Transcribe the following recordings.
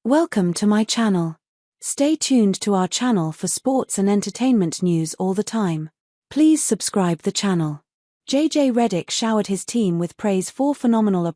Welcome to my channel. Stay tuned to our channel for sports and entertainment news all the time. Please subscribe the channel. Redick showered his team with praise for phenomenal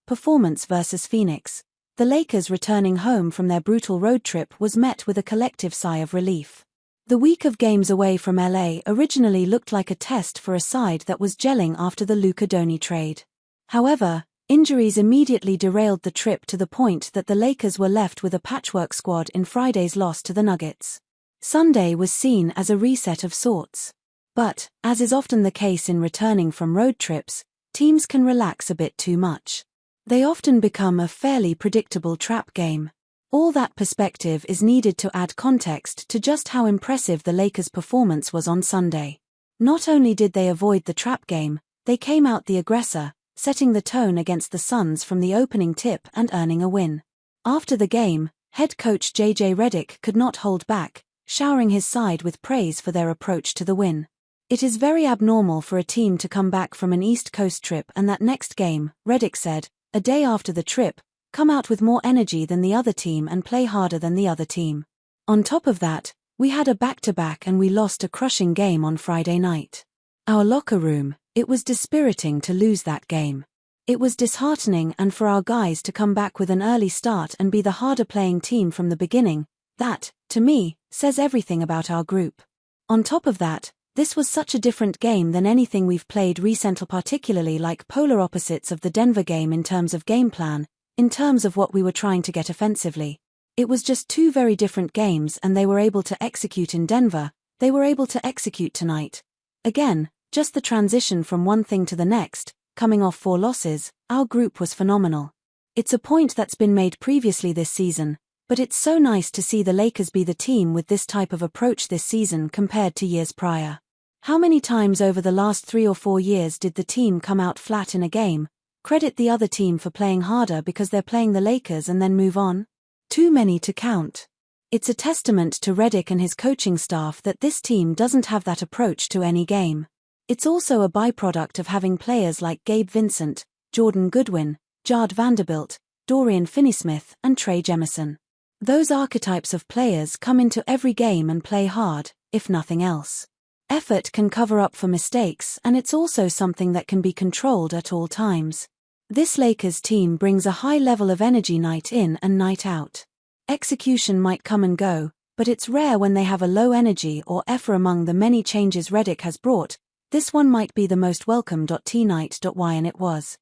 performance versus Phoenix. The Lakers returning home from their brutal road trip was met with a collective sigh of relief. The week of games away from LA originally looked like a test for a side that was gelling after the Luka Doncic trade. However, injuries immediately derailed the trip to the point that the Lakers were left with a patchwork squad in Friday's loss to the Nuggets. Sunday was seen as a reset of sorts. But, as is often the case in returning from road trips, teams can relax a bit too much. They often become a fairly predictable trap game. All that perspective is needed to add context to just how impressive the Lakers' performance was on Sunday. Not only did they avoid the trap game, they came out the aggressor, setting the tone against the Suns from the opening tip and earning a win. After the game, head coach Redick could not hold back, showering his side with praise for their approach to the win. "It is very abnormal for a team to come back from an East Coast trip and that next game," Redick said, a day after the trip, "come out with more energy than the other team and play harder than the other team. On top of that, we had a back-to-back and we lost a crushing game on Friday night. Our locker room, it was dispiriting to lose that game. It was disheartening, and for our guys to come back with an early start and be the harder-playing team from the beginning, that, to me, says everything about our group. On top of that, this was such a different game than anything we've played recently, particularly like polar opposites of the Denver game in terms of game plan, in terms of what we were trying to get offensively. It was just two very different games, and they were able to execute in Denver, they were able to execute tonight. Again, just the transition from one thing to the next, coming off 4 losses, our group was phenomenal. It's a point that's been made previously this season, but it's so nice to see the Lakers be the team with this type of approach this season compared to years prior. How many times over the last 3 or 4 years did the team come out flat in a game, credit the other team for playing harder because they're playing the Lakers and then move on? Too many to count. It's a testament to Redick and his coaching staff that this team doesn't have that approach to any game. It's also a byproduct of having players like Gabe Vincent, Jordan Goodwin, Jard Vanderbilt, Dorian Finney-Smith, and Trey Jemison. Those archetypes of players come into every game and play hard, if nothing else. Effort can cover up for mistakes, and it's also something that can be controlled at all times. This Lakers team brings a high level of energy night in and night out. Execution might come and go, but it's rare when they have a low energy or effort. Among the many changes Redick has brought, this one might be the most welcome. Tonight. And it was.